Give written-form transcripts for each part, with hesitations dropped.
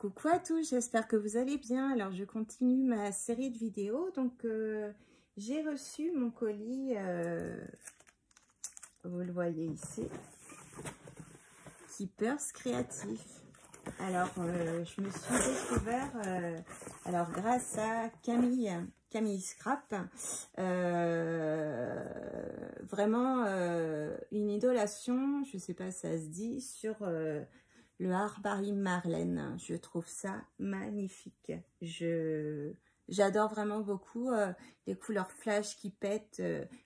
Coucou à tous, j'espère que vous allez bien. Alors je continue ma série de vidéos. Donc j'ai reçu mon colis, vous le voyez ici, Keepers Créatif. Alors je me suis découvert, alors grâce à Camille Scrap, vraiment une idolation, je sais pas si ça se dit, sur le Harbari Marlène. Je trouve ça magnifique. J'adore vraiment beaucoup les couleurs flash qui pètent,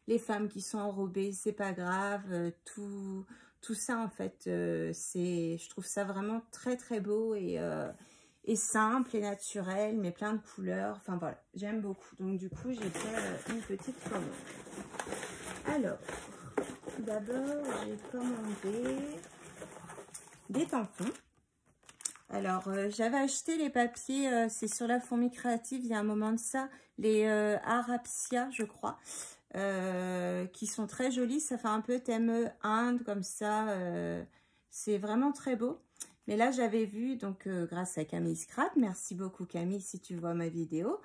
les femmes qui sont enrobées, c'est pas grave, tout ça en fait, je trouve ça vraiment très très beau et simple et naturel, mais plein de couleurs. Enfin voilà, j'aime beaucoup. Donc du coup, j'ai fait une petite commande. Alors, d'abord, j'ai commandé des tampons. Alors, j'avais acheté les papiers, c'est sur la Fourmi Créative, il y a un moment de ça, les Arabsia, je crois, qui sont très jolis. Ça fait un peu thème Inde, comme ça. C'est vraiment très beau. Mais là, j'avais vu, donc grâce à Camille Scrap, merci beaucoup Camille si tu vois ma vidéo,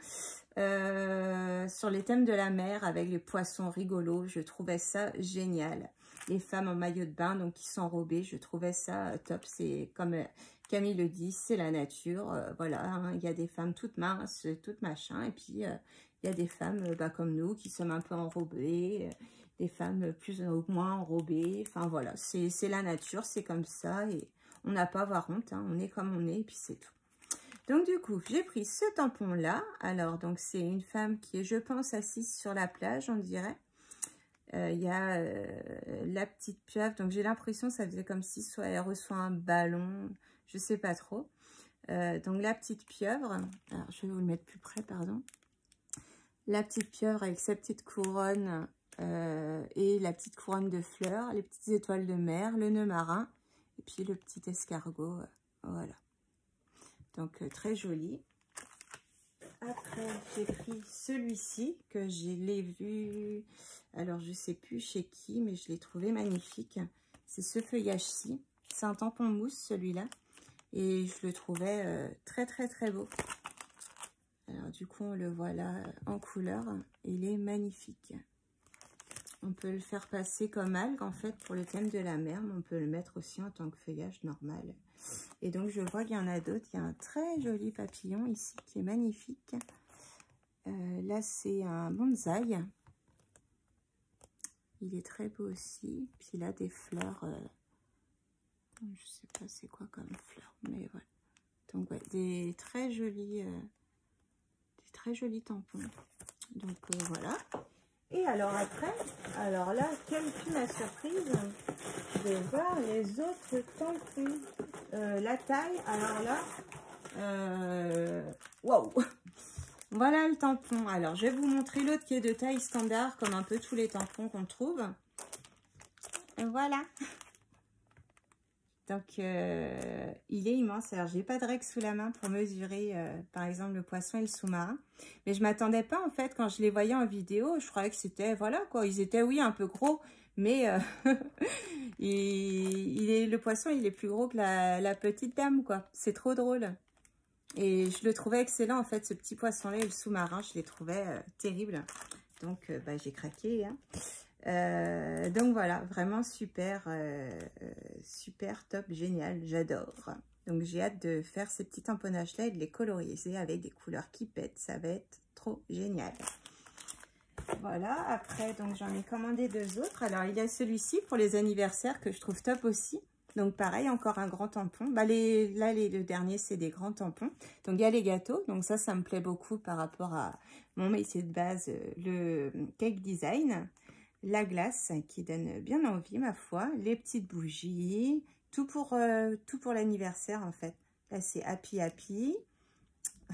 sur les thèmes de la mer avec les poissons rigolos. Je trouvais ça génial. Les femmes en maillot de bain, donc qui sont enrobées, je trouvais ça top. C'est comme Camille le dit, c'est la nature. Voilà, hein, il y a des femmes toutes minces, toutes machin. Et puis, il y a des femmes comme nous qui sommes un peu enrobées, des femmes plus ou moins enrobées. Enfin, voilà, c'est la nature, c'est comme ça. Et on n'a pas à avoir honte, hein, on est comme on est et puis c'est tout. Donc, du coup, j'ai pris ce tampon-là. Alors, donc, c'est une femme qui est, je pense, assise sur la plage, on dirait. Il y a la petite pieuvre, donc j'ai l'impression ça faisait comme si soit elle reçoit un ballon, je sais pas trop. Donc la petite pieuvre, alors je vais vous le mettre plus près, pardon. La petite pieuvre avec sa petite couronne et la petite couronne de fleurs, les petites étoiles de mer, le nœud marin et puis le petit escargot, voilà. Donc très joli. Après, j'ai pris celui-ci que je l'ai vu, alors je sais plus chez qui, mais je l'ai trouvé magnifique. C'est ce feuillage-ci. C'est un tampon mousse, celui-là. Et je le trouvais très, très, très beau. Alors, du coup, on le voit là en couleur. Il est magnifique. On peut le faire passer comme algue, en fait, pour le thème de la mer, mais on peut le mettre aussi en tant que feuillage normal. Et donc, je vois qu'il y en a d'autres. Il y a un très joli papillon ici qui est magnifique. Là, c'est un bonsaï. Il est très beau aussi. Puis, il a des fleurs. Je sais pas c'est quoi comme fleurs, mais voilà. Donc, ouais, des très jolis tampons. Donc, voilà. Et alors après, alors là, quelle fut ma surprise de voir les autres tampons. La taille, alors là, waouh! Voilà le tampon. Alors, je vais vous montrer l'autre qui est de taille standard, comme un peu tous les tampons qu'on trouve. Voilà. Donc, il est immense. Alors, j'ai pas de règle sous la main pour mesurer, par exemple, le poisson et le sous-marin. Mais je m'attendais pas, en fait, quand je les voyais en vidéo, je croyais que c'était, voilà, quoi. Ils étaient, oui, un peu gros, mais le poisson, il est plus gros que la petite dame, quoi. C'est trop drôle. Et je le trouvais excellent, en fait, ce petit poisson-là et le sous-marin, je les trouvais terribles. Donc, bah, j'ai craqué, hein. Donc voilà, vraiment super, super top, génial, j'adore. Donc j'ai hâte de faire ces petits tamponnages là et de les coloriser avec des couleurs qui pètent, ça va être trop génial. Voilà, après donc j'en ai commandé deux autres. Alors il y a celui-ci pour les anniversaires que je trouve top aussi. Donc pareil, encore un grand tampon. Bah, les deux derniers, c'est des grands tampons. Donc il y a les gâteaux, donc ça me plaît beaucoup par rapport à mon métier de base, le cake design. La glace qui donne bien envie, ma foi. Les petites bougies. Tout pour l'anniversaire, en fait. Là, c'est Happy Happy.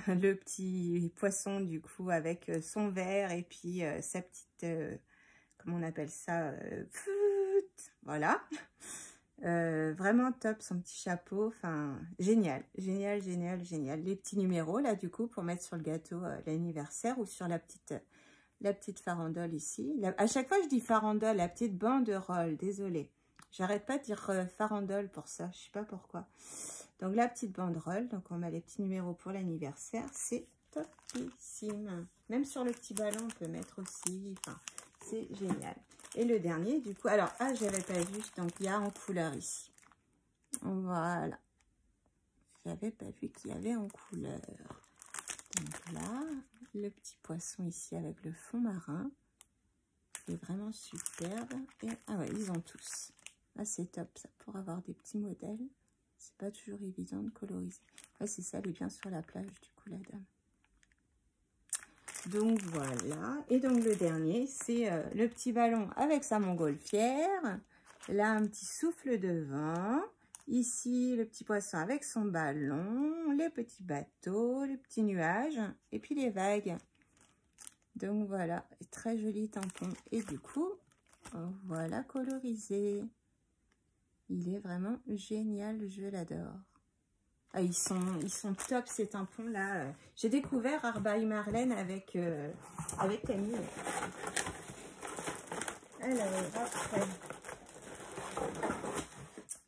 Le petit poisson, du coup, avec son verre et puis sa petite... comment on appelle ça, voilà. Vraiment top, son petit chapeau. Enfin, génial. Génial, génial, génial. Les petits numéros, là, du coup, pour mettre sur le gâteau l'anniversaire ou sur la petite farandole ici. À chaque fois, je dis farandole, la petite banderole, désolée. J'arrête pas de dire farandole pour ça, je sais pas pourquoi. Donc la petite banderole, donc on met les petits numéros pour l'anniversaire, c'est topissime. Même sur le petit ballon, on peut mettre aussi, enfin, c'est génial. Et le dernier, du coup, alors, ah, j'avais pas vu, donc il y a en couleur ici. Voilà. J'avais pas vu qu'il y avait en couleur. Donc là, le petit poisson ici avec le fond marin. C'est vraiment superbe. Et, ah ouais, ils ont tous. Ah, c'est top ça, pour avoir des petits modèles. C'est pas toujours évident de coloriser. Ouais, c'est ça, elle est bien sur la plage, du coup, la dame. Donc voilà. Et donc le dernier, c'est le petit ballon avec sa montgolfière. Là, un petit souffle de vent. Ici, le petit poisson avec son ballon. Les petits bateaux, les petits nuages. Et puis les vagues. Donc voilà, très joli tampon. Et du coup, voilà colorisé. Il est vraiment génial, je l'adore. Ah, ils sont top ces tampons là. J'ai découvert Art by Marlène avec Camille.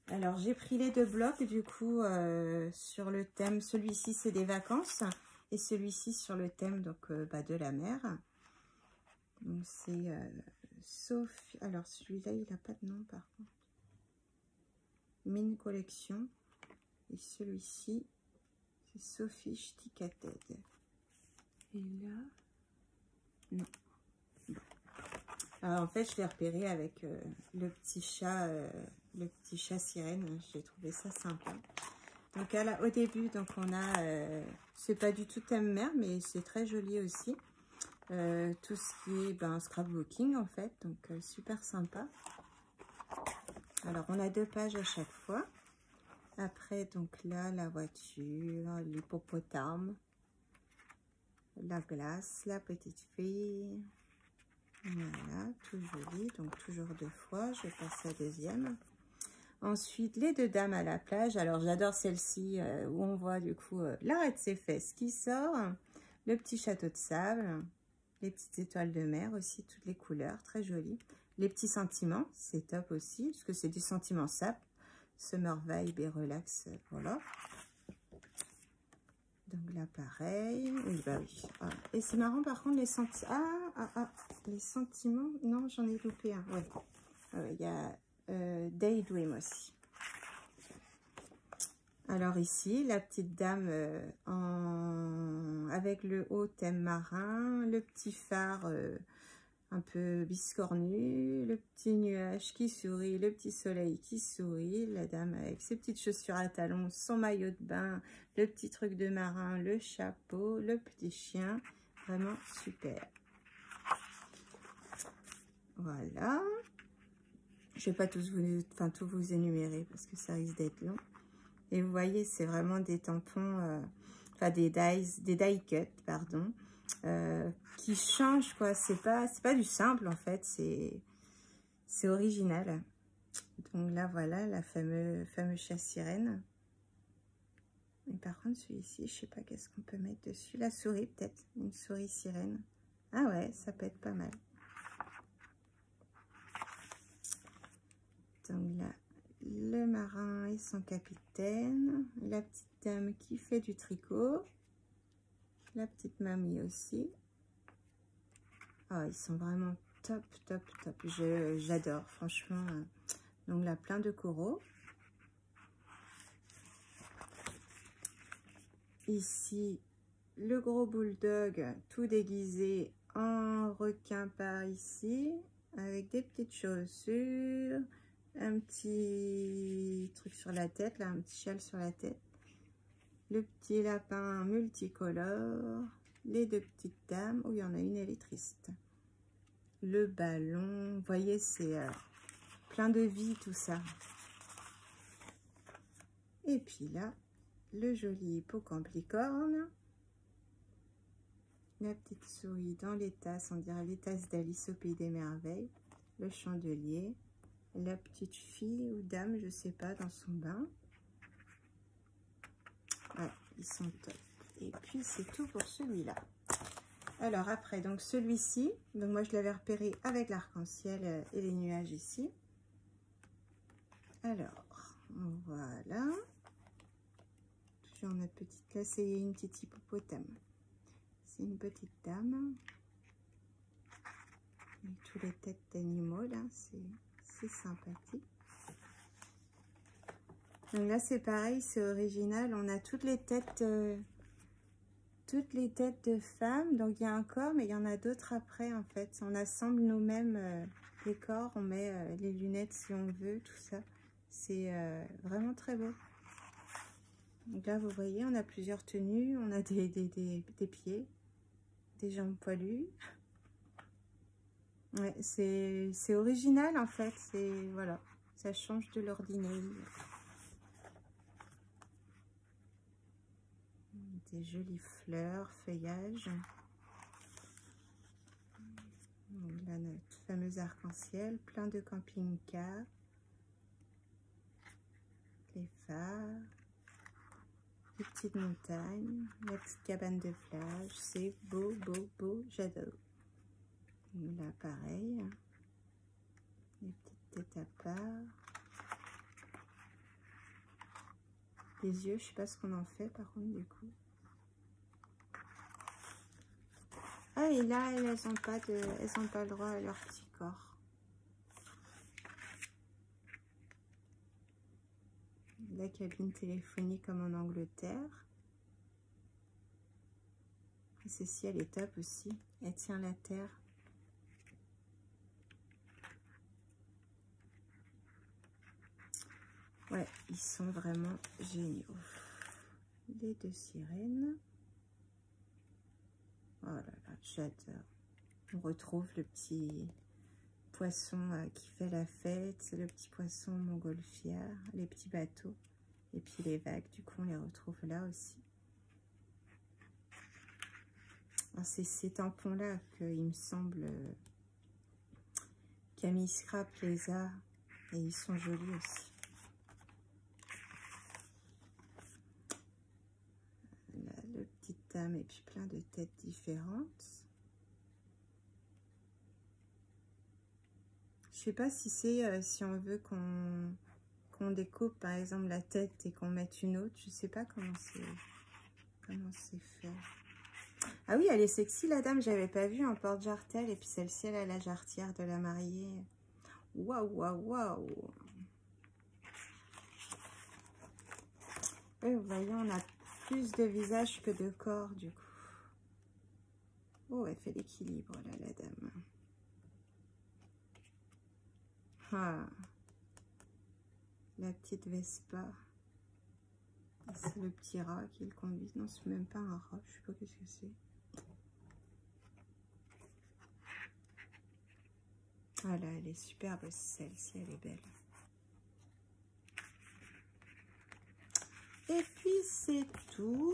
Alors j'ai pris les 2 blocs du coup sur le thème. Celui-ci c'est des vacances et celui-ci sur le thème donc de la mer. Donc c'est Sophie. Alors celui-là il n'a pas de nom par contre. Mine Collection. Et celui-ci, c'est Sophie Stickated. Et là, non. Bon. Alors, en fait, je l'ai repéré avec le petit chat sirène. J'ai trouvé ça sympa. Donc, au début, donc on a, c'est pas du tout thème mer, mais c'est très joli aussi. Tout ce qui est scrapbooking, en fait. Donc, super sympa. Alors, on a 2 pages à chaque fois. Après, donc là, la voiture, l'hippopotame, la glace, la petite fille. Voilà, tout joli. Donc, toujours 2 fois. Je vais passer à deuxième. Ensuite, les 2 dames à la plage. Alors, j'adore celle-ci où on voit du coup l'arrêt de ses fesses qui sort. Le petit château de sable. Les petites étoiles de mer aussi, toutes les couleurs. Très jolies. Les petits sentiments, c'est top aussi. Parce que c'est du sentiment sap. Summer vibe et relax, voilà. Donc là, pareil. Oui, bah oui. Voilà. Et c'est marrant, par contre, les sentiments... les sentiments... Non, j'en ai loupé un. Ouais. Il y a Daydream aussi. Alors ici, la petite dame avec le haut thème marin, le petit phare... un peu biscornu, le petit nuage qui sourit, le petit soleil qui sourit, la dame avec ses petites chaussures à talons, son maillot de bain, le petit truc de marin, le chapeau, le petit chien, vraiment super. Voilà. Je vais pas tous tout vous énumérer parce que ça risque d'être long. Et vous voyez, c'est vraiment des tampons, des die cut, pardon. Qui change quoi, c'est pas du simple en fait, c'est original. Donc là voilà la fameuse chat sirène. Mais par contre celui-ci, je sais pas qu'est-ce qu'on peut mettre dessus, la souris peut-être, une souris sirène. Ah ouais, ça peut être pas mal. Donc là le marin et son capitaine, la petite dame qui fait du tricot, la petite mamie aussi. Oh, ils sont vraiment top, top, top. J'adore, franchement. Donc là, plein de coraux. Ici, le gros bulldog, tout déguisé en requin par ici, avec des petites chaussures, un petit truc sur la tête, là, un petit châle sur la tête. Le petit lapin multicolore. Les 2 petites dames. Oh, il y en a une, elle est triste. Le ballon. Vous voyez, c'est plein de vie, tout ça. Et puis là, le joli hippocampe-licorne. La petite souris dans les tasses. On dirait les tasses d'Alice au Pays des Merveilles. Le chandelier. La petite fille ou dame, je sais pas, dans son bain. Ouais, ils sont top. Et puis, c'est tout pour celui-là. Alors après, donc celui-ci, donc moi je l'avais repéré avec l'arc-en-ciel et les nuages ici. Alors, voilà. sur notre petite... Là, c'est une petite hippopotame. C'est une petite dame. Avec tous les têtes d'animaux, là, c'est sympathique. Donc là, c'est pareil, c'est original. On a toutes les têtes de femmes. Donc, il y a un corps, mais il y en a d'autres après, en fait. On assemble nous-mêmes les corps. On met les lunettes si on veut, tout ça. C'est vraiment très beau. Donc là, vous voyez, on a plusieurs tenues. On a des pieds, des jambes poilues. Ouais, c'est original, en fait. C'est, voilà, ça change de l'ordinaire. Des jolies fleurs, feuillages. Là, notre fameux arc-en-ciel, plein de camping-cars. Les phares. Les petites montagnes. La petite cabane de plage. C'est beau, beau, beau. J'adore. Là, pareil. Les petites têtes à part. Les yeux, je sais pas ce qu'on en fait, par contre, du coup. Ah, et là, elles n'ont pas le droit à leur petit corps. La cabine téléphonique comme en Angleterre. Et celle-ci, elle est top aussi. Elle tient la terre. Ouais, ils sont vraiment géniaux. Les deux sirènes. Oh là là, j'adore. On retrouve le petit poisson qui fait la fête, le petit poisson montgolfière, les petits bateaux. Et puis les vagues, du coup, on les retrouve là aussi. C'est ces tampons-là qu'il me semble Camille Scrap les a. Et ils sont jolis aussi. Là, le petit dame et puis plein de têtes différentes. Je sais pas si c'est si on veut qu'on découpe par exemple la tête et qu'on mette une autre. Je sais pas comment c'est fait. Ah oui, elle est sexy la dame, j'avais pas vu en porte-jartel. Et puis celle-ci, elle a la jarretière de la mariée. Waouh, waouh, waouh. Oui, vous voyez, on a plus de visage que de corps du coup. Oh, elle fait l'équilibre là, la dame. Ah, la petite Vespa. C'est le petit rat qui le conduit. Non, c'est même pas un rat. Je sais pas qu'est-ce que c'est. Ah là, elle est superbe. Celle-ci, elle est belle. Et puis, c'est tout.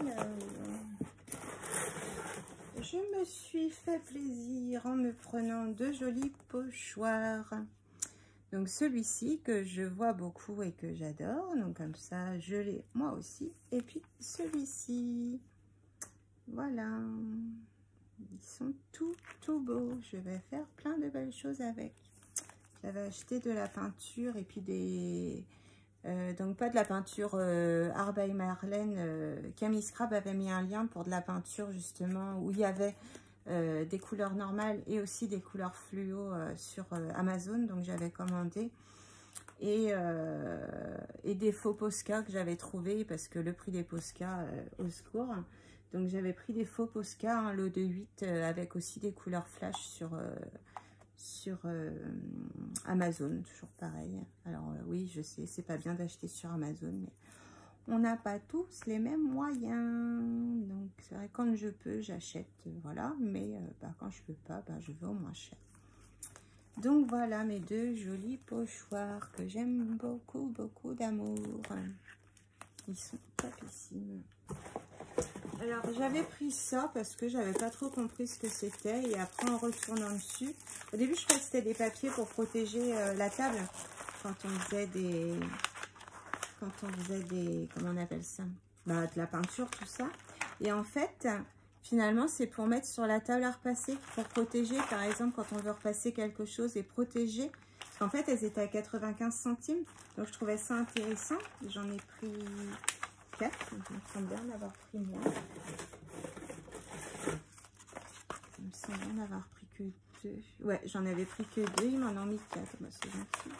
Alors, je me suis fait plaisir en me prenant de jolis pochoirs. Donc celui-ci que je vois beaucoup et que j'adore. Donc comme ça, je l'ai moi aussi. Et puis celui-ci. Voilà. Ils sont tout beaux. Je vais faire plein de belles choses avec. J'avais acheté de la peinture et puis des... donc pas de la peinture Art by Marlène. Camille Scrap avait mis un lien pour de la peinture justement où il y avait des couleurs normales et aussi des couleurs fluo sur Amazon. Donc j'avais commandé et des faux Posca que j'avais trouvé parce que le prix des Posca au secours. Donc j'avais pris des faux Posca, un lot de 8 avec aussi des couleurs flash sur Amazon, toujours pareil. Alors oui, je sais, c'est pas bien d'acheter sur Amazon, mais on n'a pas tous les mêmes moyens. Donc c'est vrai, quand je peux, j'achète, voilà. Mais quand je peux pas, je vais au moins cher. Donc voilà mes deux jolis pochoirs que j'aime beaucoup, beaucoup d'amour. Ils sont topissimes. Alors j'avais pris ça parce que j'avais pas trop compris ce que c'était et après en retournant dessus, au début je croyais que c'était des papiers pour protéger la table quand on faisait des, comment on appelle ça, de la peinture, tout ça. Et en fait finalement c'est pour mettre sur la table à repasser, pour protéger par exemple quand on veut repasser quelque chose et protéger qu'en fait, elles étaient à 95 centimes. Donc, je trouvais ça intéressant. J'en ai pris 4. Il me semble bien d'avoir pris moins. Il me semble bien d'avoir pris que 2. Ouais, j'en avais pris que 2. Ils m'en ont mis 4. Bah, c'est gentil.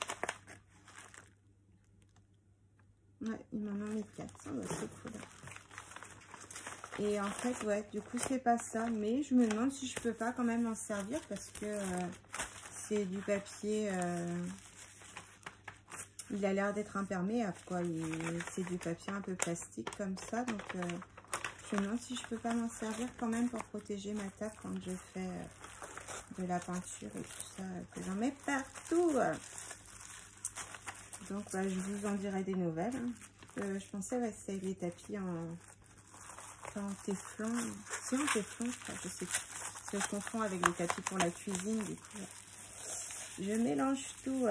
Ouais, ils m'en ont mis 4. Oh, bah, c'est cool. Et en fait, ouais, du coup, c'est pas ça. Mais je me demande si je peux pas quand même en servir parce que c'est du papier. Il a l'air d'être imperméable, quoi. C'est du papier un peu plastique comme ça. Donc, je me demande si je peux pas m'en servir quand même pour protéger ma table quand je fais de la peinture et tout ça. Que j'en mets partout. Donc, bah, je vous en dirai des nouvelles. Hein. Je pensais, ouais, c'est les tapis en téflon. C'est en téflon, je sais plus. Je confonds avec les tapis pour la cuisine, du coup. Je mélange tout.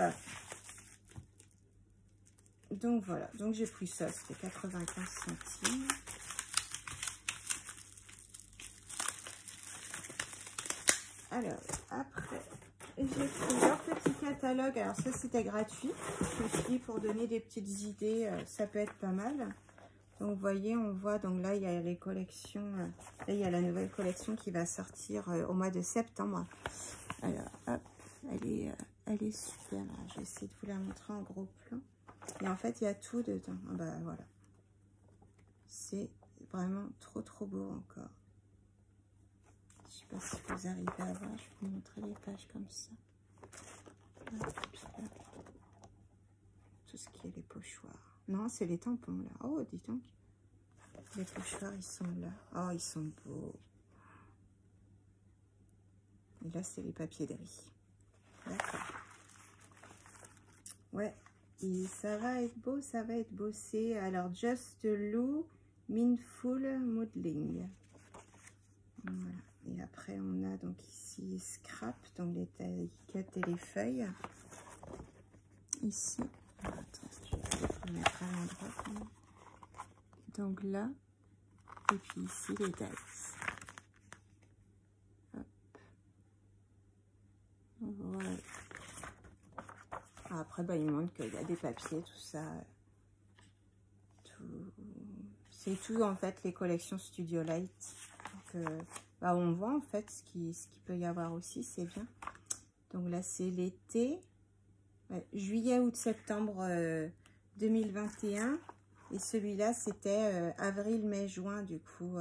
Donc voilà, donc j'ai pris ça, c'était 95 centimes. Alors, après, j'ai plusieurs petits catalogues. Alors ça, c'était gratuit. Je me suis dit, pour donner des petites idées, ça peut être pas mal. Donc, vous voyez, on voit, donc là, il y a les collections. Là, il y a la nouvelle collection qui va sortir au mois de septembre. Alors, hop, elle est super. Alors, je vais essayer de vous la montrer en gros plan. Et en fait, il y a tout dedans. Ah bah voilà. C'est vraiment trop, trop beau encore. Je sais pas si vous arrivez à voir. Je vais vous montrer les pages comme ça. Tout ce qui est les pochoirs. Non, c'est les tampons là. Oh, dis donc. Les pochoirs, ils sont là. Oh, ils sont beaux. Et là, c'est les papiers de riz. D'accord. Ouais. Et ça va être beau, ça va être bossé. Alors, Just Lou Mindful Modeling. Voilà. Et après, on a donc ici Scrap, donc les taillettes et les feuilles. Ici. Attends, je vais mettre à l'endroit. Donc là. Et puis ici, les dice. Hop. Voilà. Après, bah, il montre qu'il y a des papiers, tout ça. C'est tout, en fait, les collections Studio Light. Donc, bah, on voit, en fait, ce qu'il peut y avoir aussi, c'est bien. Donc là, c'est l'été. Ouais, juillet, août, septembre 2021. Et celui-là, c'était avril, mai, juin, du coup,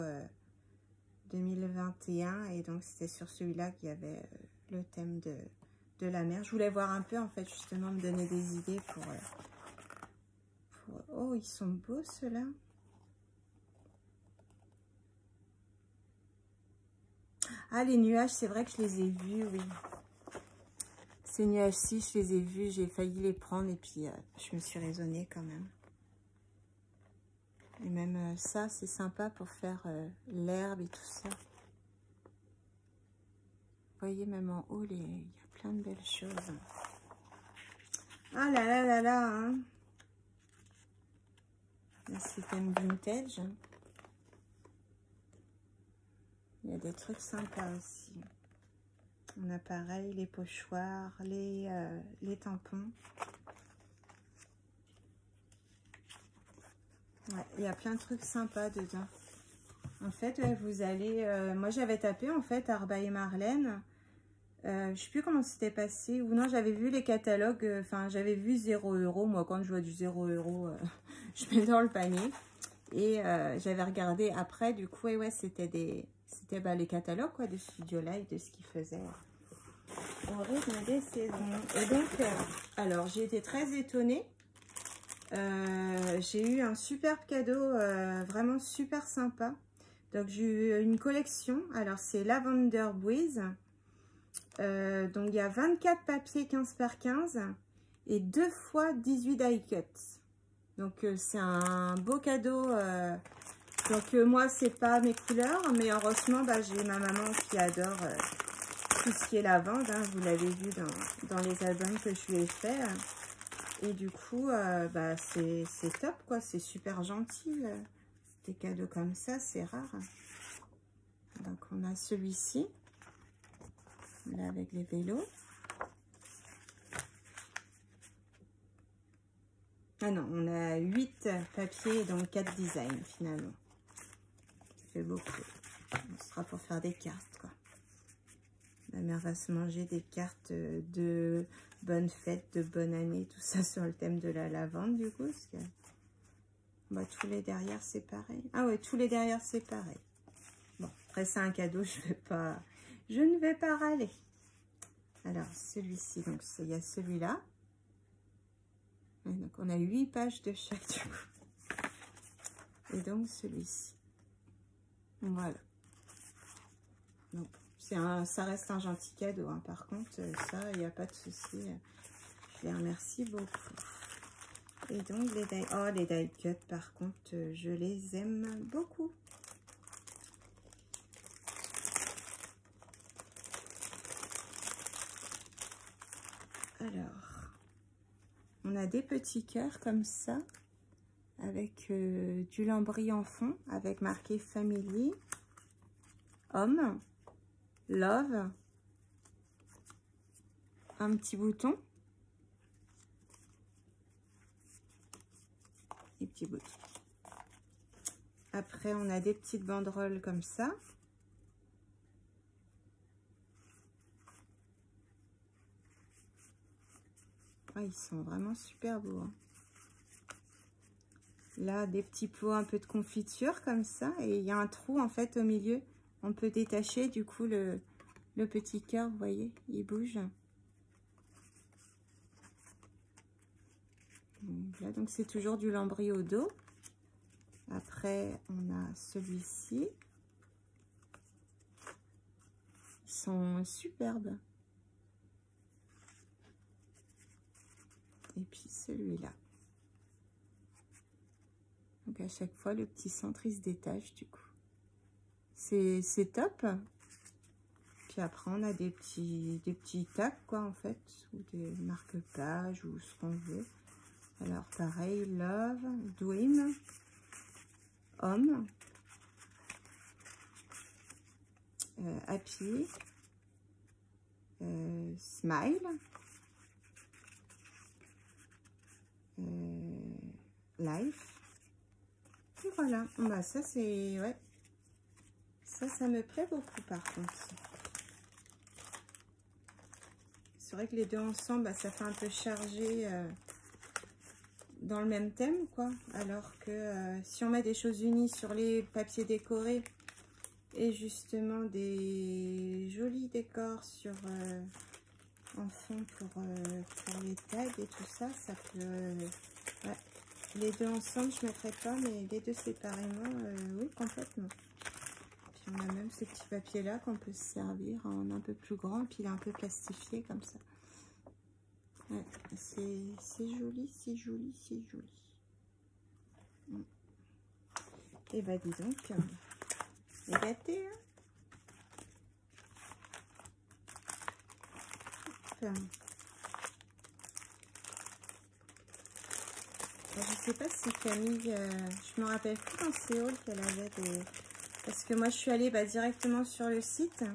2021. Et donc, c'était sur celui-là qu'il y avait le thème de la mer. Je voulais voir un peu, en fait, justement, me donner des idées pour... Oh, ils sont beaux, ceux-là. Ah, les nuages, c'est vrai que je les ai vus, oui. Ces nuages-ci, je les ai vus, j'ai failli les prendre et puis je me suis raisonnée quand même. Et même ça, c'est sympa pour faire l'herbe et tout ça. Vous voyez, même en haut, il y a plein de belles choses. Ah là là là là, hein. Là, c'est thème vintage. Il y a des trucs sympas aussi. On a pareil, les pochoirs, les tampons. Ouais, il y a plein de trucs sympas dedans. En fait, ouais, vous allez... moi, j'avais tapé, en fait, Arba et Marlène. Je sais plus comment c'était passé. Ou non, j'avais vu les catalogues. Enfin, j'avais vu 0 €. Moi, quand je vois du 0 €, je mets dans le panier. Et j'avais regardé après, du coup, et ouais, c'était bah, les catalogues, quoi, de Studio Light, de ce qu'ils faisaient au rythme des saisons. Et donc, alors, j'ai été très étonnée. J'ai eu un superbe cadeau, vraiment super sympa. Donc, j'ai eu une collection. Alors, c'est Lavender Breeze. Donc, il y a 24 papiers 15 par 15 et 2 fois 18 die cuts. Donc, c'est un beau cadeau. Donc, moi, c'est pas mes couleurs, mais heureusement, bah, j'ai ma maman qui adore tout ce qui est lavande. Hein, vous l'avez vu dans les albums que je lui ai fait. Et du coup, bah, c'est top, quoi. C'est super gentil. Des cadeaux comme ça, c'est rare. Donc, on a celui-ci. Là, avec les vélos. Ah non, on a 8 papiers, donc 4 designs finalement. Ça fait beaucoup. Ce sera pour faire des cartes, quoi. Ma mère va se manger des cartes de bonne fête, de bonne année, tout ça sur le thème de la lavande, du coup. Parce que, bah, tous les derrière, c'est pareil. Ah ouais, tous les derrière, c'est pareil. Bon, après, c'est un cadeau, je ne vais pas râler. Alors, celui-ci, donc il y a celui-là. Donc, on a 8 pages de chaque, du coup. Et donc, celui-ci. Voilà. Donc, ça reste un gentil cadeau, hein. Par contre, ça, il n'y a pas de souci. Je les remercie beaucoup. Et donc, les die cut, par contre, je les aime beaucoup. Alors, on a des petits cœurs comme ça, avec du lambris en fond, avec marqué Family, Homme, Love, un petit bouton, et petits boutons. Après, on a des petites banderoles comme ça. Ah, ils sont vraiment super beaux, hein. Là, des petits pots, un peu de confiture comme ça. Et il y a un trou, en fait, au milieu. On peut détacher, du coup, le petit cœur, vous voyez, il bouge. Donc là, donc c'est toujours du lambris au dos. Après, on a celui-ci. Ils sont superbes. Et puis celui-là. Donc à chaque fois, le petit centre, il se détache du coup. C'est top. Puis après, on a des petits tags, quoi, en fait. Ou des marque-pages, ou ce qu'on veut. Alors, pareil, Love, Dream, Homme, Happy, Smile, Life. Et voilà. Bah, ça, c'est... Ouais. Ça me plaît beaucoup, par contre. C'est vrai que les deux ensemble, bah, ça fait un peu chargé dans le même thème, quoi. Alors que si on met des choses unies sur les papiers décorés et justement des jolis décors sur en fond pour les tags et tout ça, ça peut... ouais. Les deux ensemble, je ne mettrai pas, mais les deux séparément, oui, complètement. Puis on a même ce petit papier-là qu'on peut se servir en un peu plus grand, puis il est un peu plastifié comme ça. Ouais, c'est joli, c'est joli, c'est joli. Et bah dis donc, c'est gâté, hein. Enfin, je sais pas si Camille, je me rappelle plus dans Séoul qu'elle avait des... Parce que moi je suis allée directement sur le site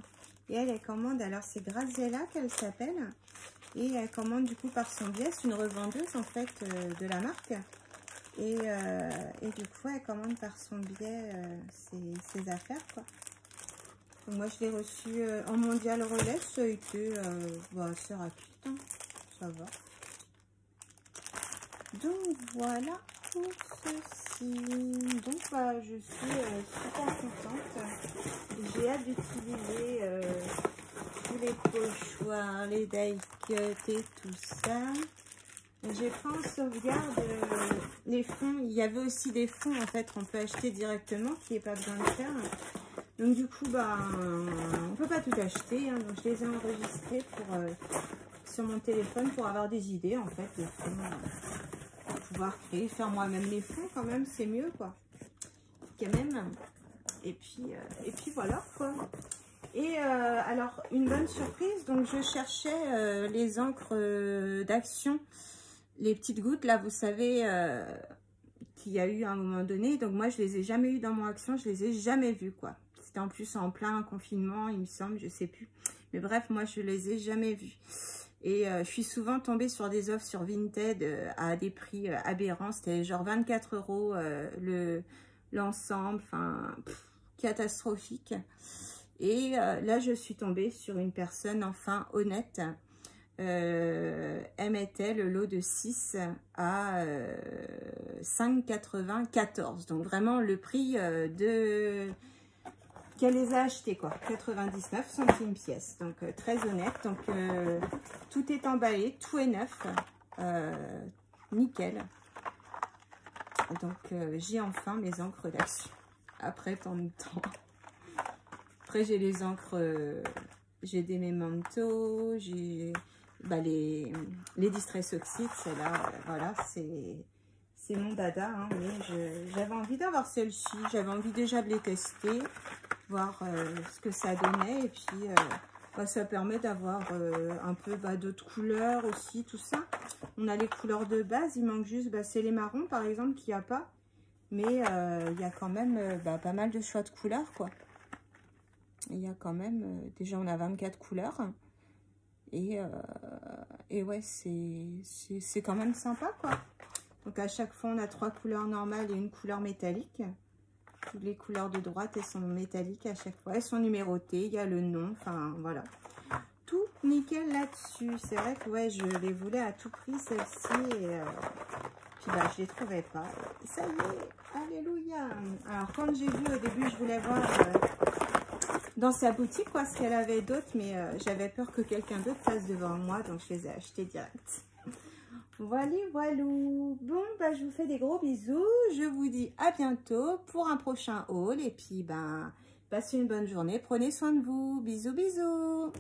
et elle commande, alors c'est Graziella qu'elle s'appelle. Et elle commande du coup par son biais, c'est une revendeuse en fait de la marque. Et du coup elle commande par son biais ses affaires, quoi. Donc moi je l'ai reçu en mondial relais, ça a été assez rapide, hein, ça va. Donc voilà pour ceci. Donc bah, je suis super contente. J'ai hâte d'utiliser tous les pochoirs, les die cut et tout ça. J'ai pris en sauvegarde les fonds. Il y avait aussi des fonds en fait qu'on peut acheter directement, qui n'est pas besoin de faire. Donc du coup, bah, on peut pas tout acheter, hein. Donc je les ai enregistrés sur mon téléphone pour avoir des idées en fait de fonds, pour pouvoir créer, faire moi-même les fonds quand même, c'est mieux quoi. Quand même. Et puis voilà quoi. Et alors, une bonne surprise, donc je cherchais les encres d'Action, les petites gouttes, là, vous savez, qu'il y a eu à un moment donné. Donc moi, je les ai jamais eues dans mon Action, je les ai jamais vues, quoi. C'était en plus en plein confinement, il me semble, je sais plus. Mais bref, moi, je les ai jamais vues. Et je suis souvent tombée sur des offres sur Vinted à des prix aberrants. C'était genre 24 € l'ensemble, enfin catastrophique. Et là, je suis tombée sur une personne enfin honnête. Elle mettait le lot de 6 à 5,94. Donc vraiment le prix qu'elle les a achetés, quoi. 99 centimes pièce. Donc très honnête. Donc tout est emballé, tout est neuf. Nickel. Donc j'ai enfin mes encres d'action. Après tant de temps. Après j'ai les encres, j'ai des Memento, j'ai les Distress Oxide, celle-là, voilà, c'est mon dada, hein, mais j'avais envie d'avoir celle-ci, j'avais envie déjà de les tester, voir ce que ça donnait, et puis ça permet d'avoir un peu d'autres couleurs aussi, tout ça. On a les couleurs de base, il manque juste, c'est les marrons par exemple qu'il n'y a pas, mais il y a quand même pas mal de choix de couleurs, quoi. Il y a quand même, déjà on a 24 couleurs, et ouais, c'est quand même sympa, quoi. Donc à chaque fois on a 3 couleurs normales et une couleur métallique. Toutes les couleurs de droite elles sont métalliques à chaque fois, elles sont numérotées, il y a le nom, enfin voilà. Tout nickel là-dessus. C'est vrai que ouais, je les voulais à tout prix celle-ci, et puis je les trouvais pas. Ça y est, alléluia. Alors quand j'ai vu au début, je voulais voir dans sa boutique quoi ce qu'elle avait d'autre, mais j'avais peur que quelqu'un d'autre passe devant moi, donc je les ai achetés direct. Voilà, voilou. Bon, je vous fais des gros bisous. Je vous dis à bientôt pour un prochain haul, et puis passez une bonne journée, prenez soin de vous. Bisous, bisous.